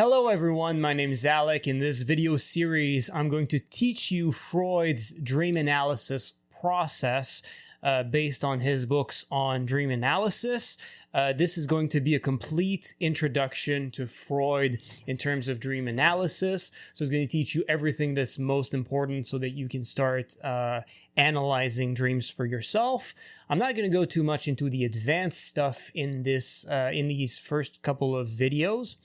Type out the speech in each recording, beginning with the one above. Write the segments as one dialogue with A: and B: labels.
A: Hello everyone, my name is Alec. In this video series, I'm going to teach you Freud's dream analysis process based on his books on dream analysis. This is going to be a complete introduction to Freud in terms of dream analysis. So it's going to teach you everything that's most important so that you can start analyzing dreams for yourself. I'm not going to go too much into the advanced stuff in these first couple of videos.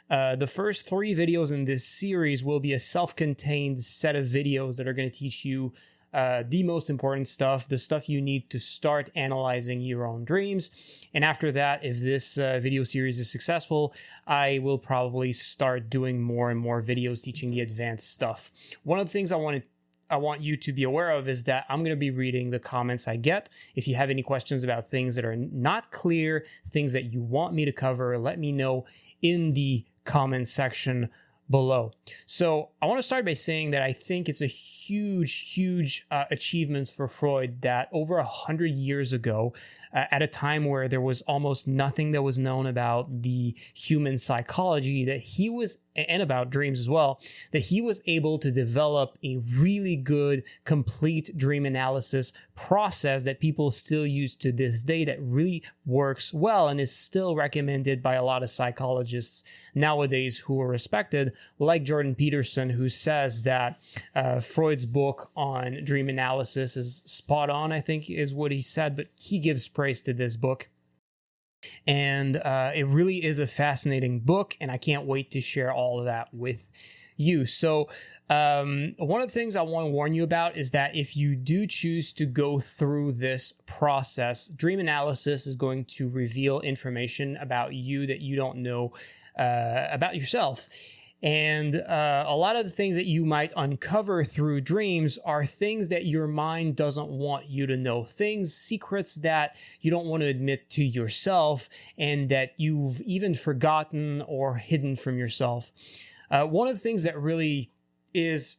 A: The first 3 videos in this series will be a self-contained set of videos that are going to teach you the most important stuff, the stuff you need to start analyzing your own dreams. And after that, if this video series is successful, I will probably start doing more and more videos teaching the advanced stuff. One of the things I want you to be aware of is that I'm going to be reading the comments I get. If you have any questions about things that are not clear, things that you want me to cover, let me know in the comment section below. So I want to start by saying that I think it's a huge achievement for Freud that over 100 years ago, at a time where there was almost nothing that was known about the human psychology, and about dreams as well, that he was able to develop a really good, complete dream analysis process that people still use to this day that really works well and is still recommended by a lot of psychologists nowadays who are respected, like Jordan Peterson, who says that Freud's book on dream analysis is spot on, I think is what he said, but he gives praise to this book. And it really is a fascinating book, and I can't wait to share all of that with you. So one of the things I want to warn you about is that if you do choose to go through this process, dream analysis is going to reveal information about you that you don't know about yourself. And a lot of the things that you might uncover through dreams are things that your mind doesn't want you to know, secrets that you don't want to admit to yourself and that you've even forgotten or hidden from yourself. One of the things that really is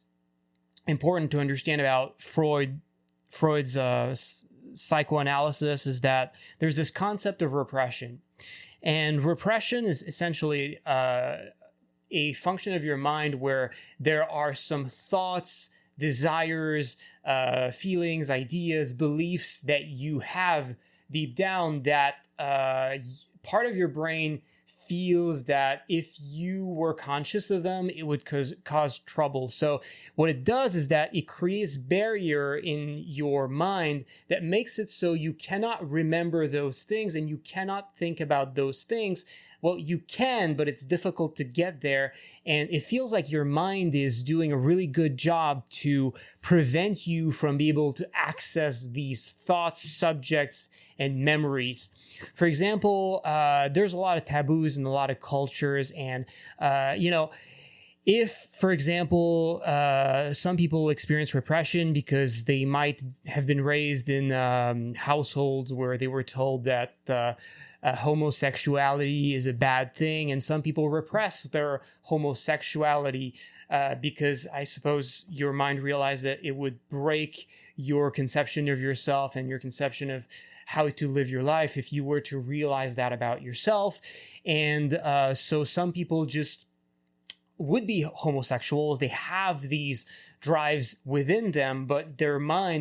A: important to understand about Freud's psychoanalysis is that there's this concept of repression. And repression is essentially a function of your mind where there are some thoughts, desires, feelings, ideas, beliefs that you have deep down that part of your brain feels that if you were conscious of them, it would cause trouble. So what it does is that it creates barrier in your mind that makes it so you cannot remember those things and you cannot think about those things. Well, you can, but it's difficult to get there. And it feels like your mind is doing a really good job to prevent you from being able to access these thoughts, subjects, and memories. For example, there's a lot of taboos in a lot of cultures. And, if, for example, some people experience repression because they might have been raised in households where they were told that homosexuality is a bad thing, and some people repress their homosexuality because I suppose your mind realized that it would break your conception of yourself and your conception of how to live your life if you were to realize that about yourself. And so some people just would be homosexuals. They have these drives within them, but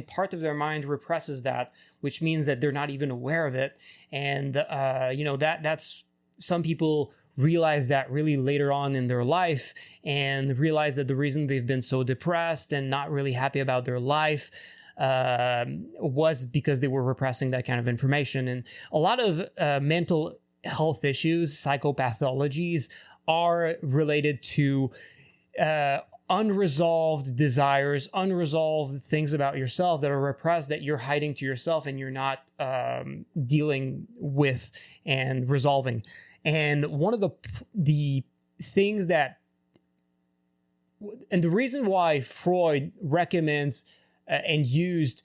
A: part of their mind represses that, which means that they're not even aware of it. And, that's some people realize that really later on in their life and realize that the reason they've been so depressed and not really happy about their life was because they were repressing that kind of information. And a lot of mental health issues, psychopathologies, are related to unresolved desires, unresolved things about yourself that are repressed, that you're hiding to yourself and you're not dealing with and resolving. And one of the things and the reason why Freud recommends and used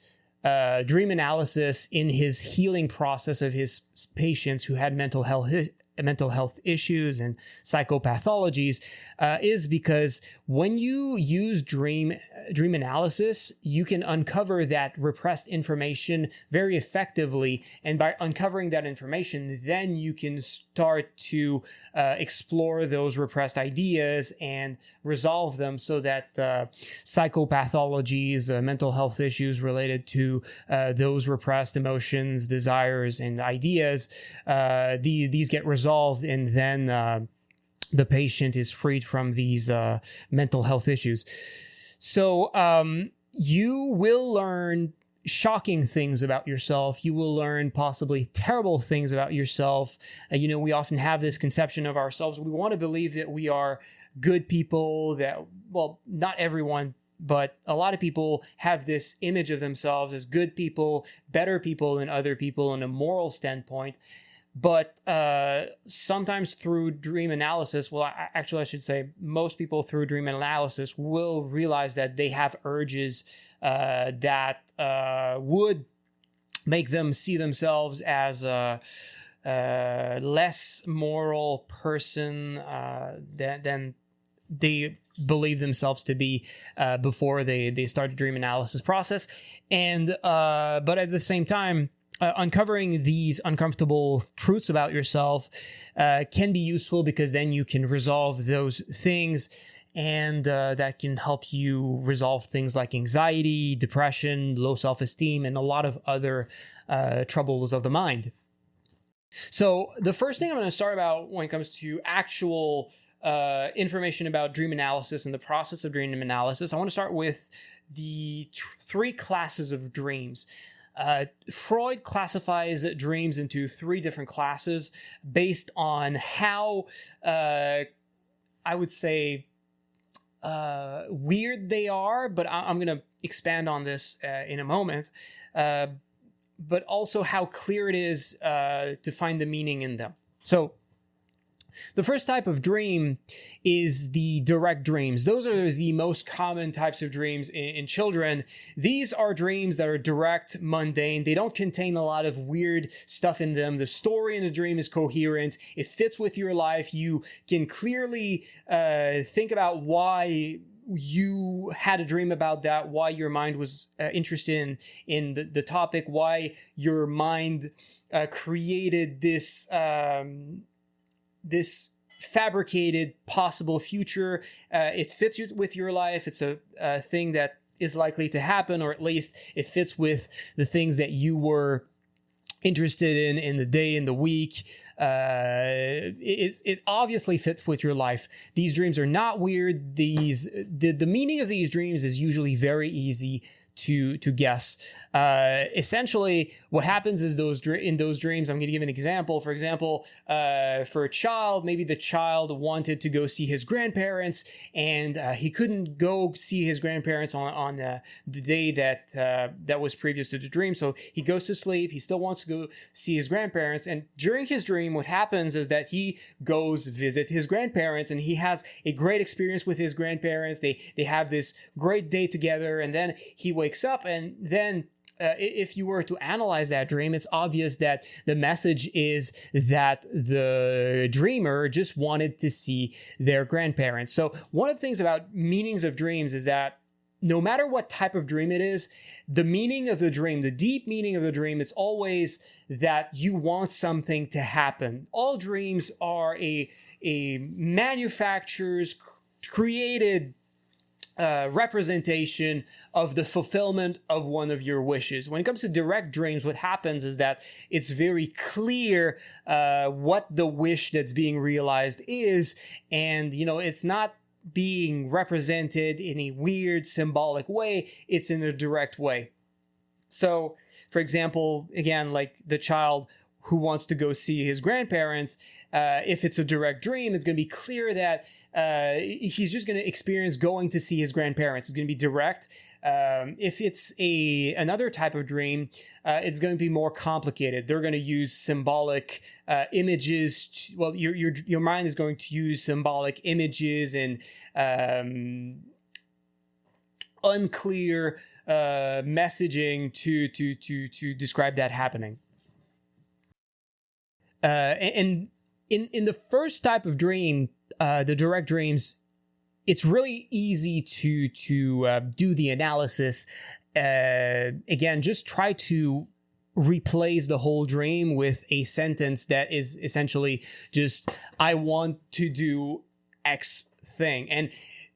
A: dream analysis in his healing process of his patients who had mental health mental health issues and psychopathologies is because when you use dream analysis, you can uncover that repressed information very effectively. And by uncovering that information, then you can start to explore those repressed ideas and resolve them so that psychopathologies, mental health issues related to those repressed emotions, desires, and ideas, these get resolved, and then the patient is freed from these mental health issues. So you will learn shocking things about yourself. You will learn possibly terrible things about yourself. We often have this conception of ourselves. We want to believe that we are good people, that, well, not everyone, but a lot of people have this image of themselves as good people, better people than other people in a moral standpoint. But sometimes through dream analysis, I should say most people through dream analysis will realize that they have urges that would make them see themselves as a less moral person than they believe themselves to be before they start the dream analysis process. And but at the same time, uncovering these uncomfortable truths about yourself can be useful, because then you can resolve those things, and that can help you resolve things like anxiety, depression, low self-esteem, and a lot of other troubles of the mind. So the first thing I'm going to start about when it comes to actual information about dream analysis and the process of dream analysis, I want to start with the three classes of dreams. Freud classifies dreams into three different classes based on how, I would say, weird they are, but I'm going to expand on this in a moment, but also how clear it is to find the meaning in them. So the first type of dream is the direct dreams. Those are the most common types of dreams in children. These are dreams that are direct, mundane. They don't contain a lot of weird stuff in them. The story in the dream is coherent. It fits with your life. You can clearly think about why you had a dream about that, why your mind was interested in the topic, why your mind created this fabricated possible future. It fits with your life. It's a thing that is likely to happen, or at least it fits with the things that you were interested in the day, in the week. It obviously fits with your life. These dreams are not weird. The meaning of these dreams is usually very easy to guess. Essentially, what happens is in those dreams, I'm going to give an example. For example, for a child, maybe the child wanted to go see his grandparents, and he couldn't go see his grandparents on the day that was previous to the dream. So he goes to sleep. He still wants to go see his grandparents, and during his dream, what happens is that he goes visit his grandparents, and he has a great experience with his grandparents. They have this great day together, and then he wakes up, and then if you were to analyze that dream, it's obvious that the message is that the dreamer just wanted to see their grandparents. So one of the things about meanings of dreams is that no matter what type of dream it is, the meaning of the dream, the deep meaning of the dream, it's always that you want something to happen. All dreams are a manufacturer's created representation of the fulfillment of one of your wishes. When it comes to direct dreams, what happens is that it's very clear what the wish that's being realized is, and it's not being represented in a weird symbolic way. It's in a direct way. So, for example, again, like the child who wants to go see his grandparents, if it's a direct dream, it's going to be clear that he's just going to experience going to see his grandparents. It's going to be direct. If it's another type of dream, it's going to be more complicated. They're going to use symbolic images. Your mind is going to use symbolic images and unclear messaging to describe that happening. And in the first type of dream, the direct dreams, it's really easy to do the analysis. Again, just try to replace the whole dream with a sentence that is essentially just, I want to do X thing. And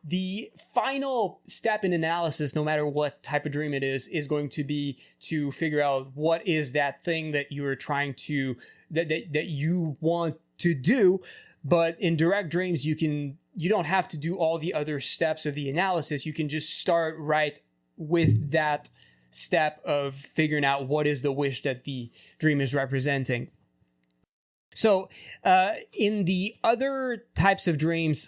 A: the final step in analysis, no matter what type of dream it is going to be to figure out what is that thing that you're trying to, that you want to do. But in direct dreams, you don't have to do all the other steps of the analysis. You can just start right with that step of figuring out what is the wish that the dream is representing. So in the other types of dreams,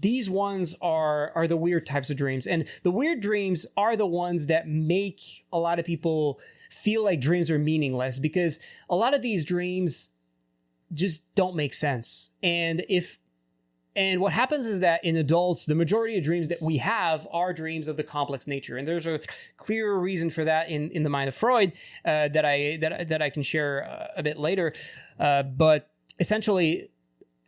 A: these ones are the weird types of dreams. And the weird dreams are the ones that make a lot of people feel like dreams are meaningless, because a lot of these dreams just don't make sense. And what happens is that in adults, the majority of dreams that we have are dreams of the complex nature. And there's a clear reason for that in the mind of Freud that I can share a bit later. But essentially,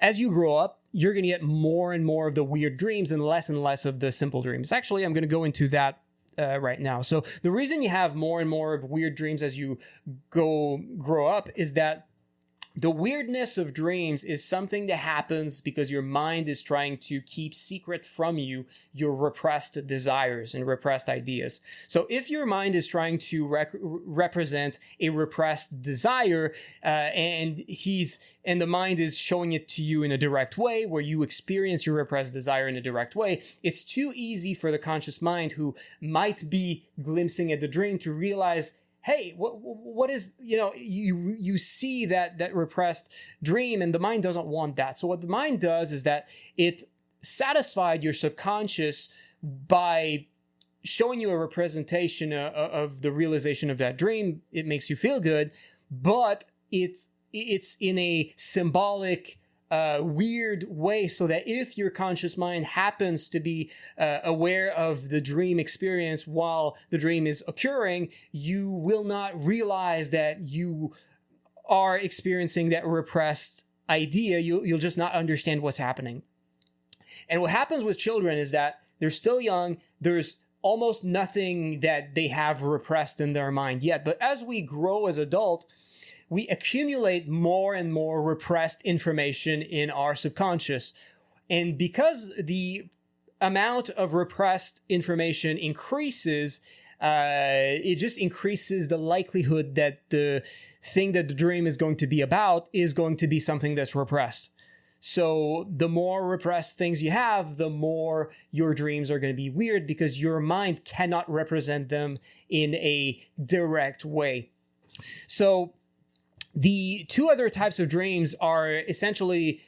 A: as you grow up, you're going to get more and more of the weird dreams and less of the simple dreams. Actually, I'm going to go into that right now. So the reason you have more and more of weird dreams as you grow up is that the weirdness of dreams is something that happens because your mind is trying to keep secret from you your repressed desires and repressed ideas. So if your mind is trying to represent a repressed desire, and the mind is showing it to you in a direct way, where you experience your repressed desire in a direct way, it's too easy for the conscious mind, who might be glimpsing at the dream, to realize, hey, what is, you see that repressed dream, and the mind doesn't want that. So what the mind does is that it satisfied your subconscious by showing you a representation of the realization of that dream. It makes you feel good, but it's in a symbolic, weird way, so that if your conscious mind happens to be aware of the dream experience while the dream is occurring, you will not realize that you are experiencing that repressed idea. You'll just not understand what's happening. And what happens with children is that they're still young. There's almost nothing that they have repressed in their mind yet. But as we grow as adults, we accumulate more and more repressed information in our subconscious. And because the amount of repressed information increases, it just increases the likelihood that the thing that the dream is going to be about is going to be something that's repressed. So the more repressed things you have, the more your dreams are going to be weird, because your mind cannot represent them in a direct way. So the two other types of dreams are essentially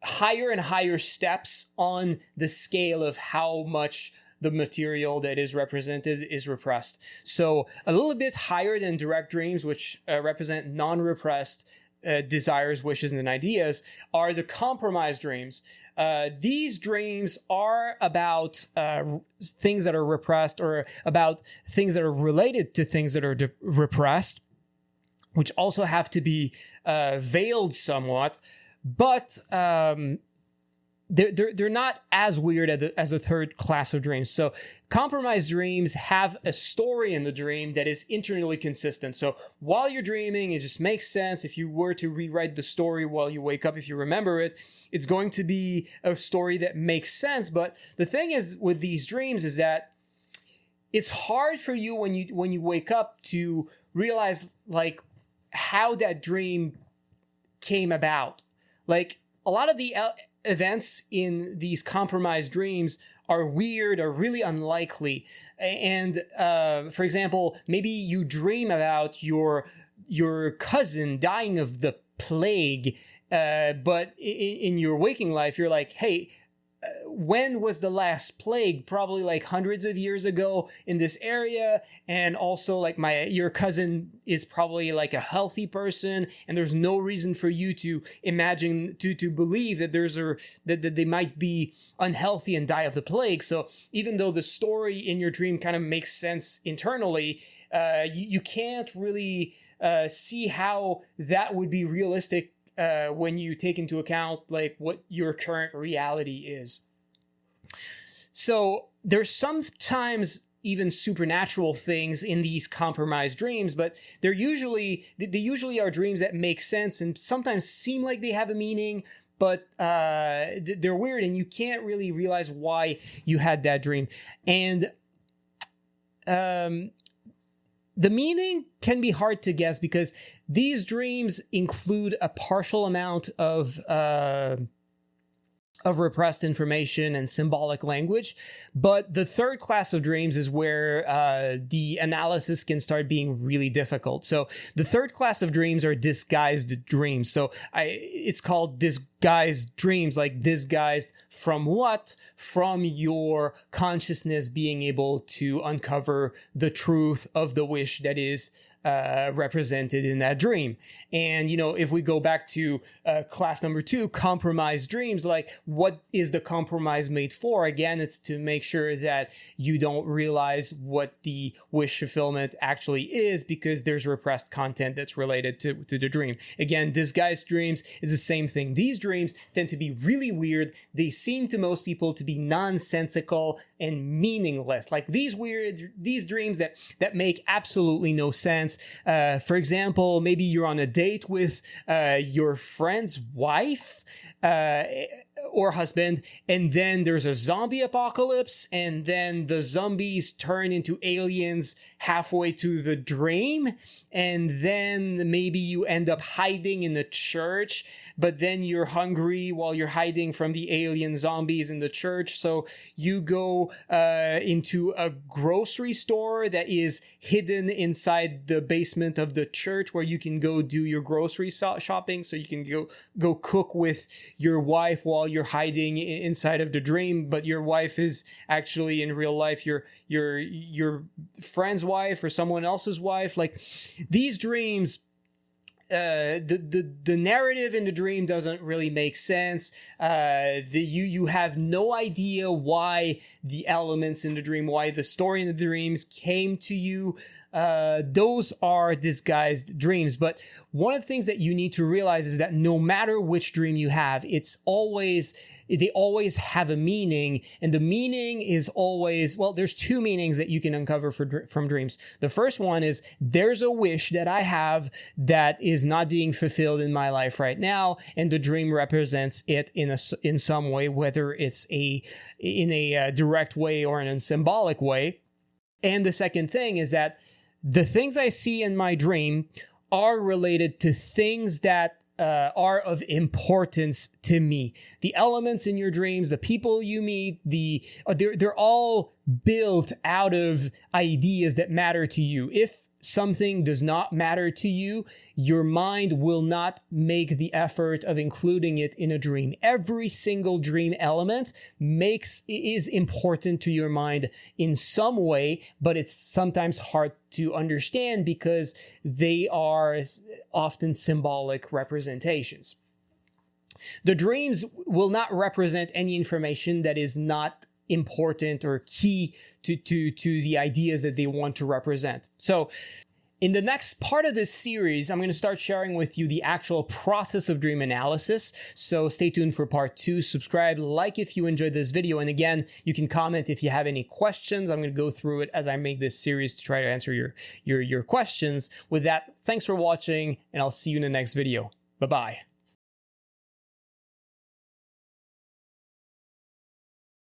A: higher and higher steps on the scale of how much the material that is represented is repressed. So a little bit higher than direct dreams, which represent non-repressed desires, wishes, and ideas, are the compromised dreams. These dreams are about things that are repressed, or about things that are related to things that are repressed, which also have to be veiled somewhat, but they're not as weird as a third class of dreams. So compromised dreams have a story in the dream that is internally consistent. So while you're dreaming, it just makes sense. If you were to rewrite the story while you wake up, if you remember it, it's going to be a story that makes sense. But the thing is with these dreams is that it's hard for you when you wake up to realize, like, how that dream came about. Like, a lot of the events in these compromised dreams are weird or really unlikely. And for example, maybe you dream about your cousin dying of the plague, but in your waking life, you're like, hey, when was the last plague? Probably like hundreds of years ago in this area. And also, like, your cousin is probably like a healthy person, and there's no reason for you to imagine, to believe that that they might be unhealthy and die of the plague. So even though the story in your dream kind of makes sense internally, you can't really see how that would be realistic when you take into account like what your current reality is. So there's sometimes even supernatural things in these compromised dreams, but they usually are dreams that make sense and sometimes seem like they have a meaning, but they're weird and you can't really realize why you had that dream. And the meaning can be hard to guess because these dreams include a partial amount of repressed information and symbolic language. But the third class of dreams is where the analysis can start being really difficult. So the third class of dreams are disguised dreams. So it's called disguised dreams, like disguised from what? From your consciousness being able to uncover the truth of the wish that is represented in that dream. And, if we go back to class number 2, compromised dreams, like what is the compromise made for? Again, it's to make sure that you don't realize what the wish fulfillment actually is because there's repressed content that's related to the dream. Again, disguised dreams is the same thing. These dreams tend to be really weird. They seem to most people to be nonsensical and meaningless. Like these dreams that make absolutely no sense. For example, maybe you're on a date with your friend's wife or husband, and then there's a zombie apocalypse, and then the zombies turn into aliens halfway to the dream, and then maybe you end up hiding in a church, but then you're hungry while you're hiding from the alien zombies in the church, so you go into a grocery store that is hidden inside the basement of the church where you can go do your grocery shopping, so you can go cook with your wife while you're hiding inside of the dream, but your wife is actually in real life your friend's wife or someone else's wife. Like these dreams, the narrative in the dream doesn't really make sense. You have no idea why the elements in the dream, why the story in the dreams came to you. Those are disguised dreams. But one of the things that you need to realize is that no matter which dream you have, they always have a meaning, and the meaning is always, well, there's two meanings that you can uncover from dreams. The first one is there's a wish that I have that is not being fulfilled in my life right now, and the dream represents it in some way, whether it's in a direct way or in a symbolic way. And the second thing is that the things I see in my dream are related to things that are of importance to me. The elements in your dreams, the people you meet, they're all built out of ideas that matter to you. If something does not matter to you, your mind will not make the effort of including it in a dream. Every single dream element is important to your mind in some way, but it's sometimes hard to understand because they are often symbolic representations. The dreams will not represent any information that is not important or key to the ideas that they want to represent. So in the next part of this series, I'm going to start sharing with you the actual process of dream analysis. So stay tuned for part 2. Subscribe, like if you enjoyed this video. And again, you can comment if you have any questions. I'm going to go through it as I make this series to try to answer your questions. With that, thanks for watching, and I'll see you in the next video. Bye-bye.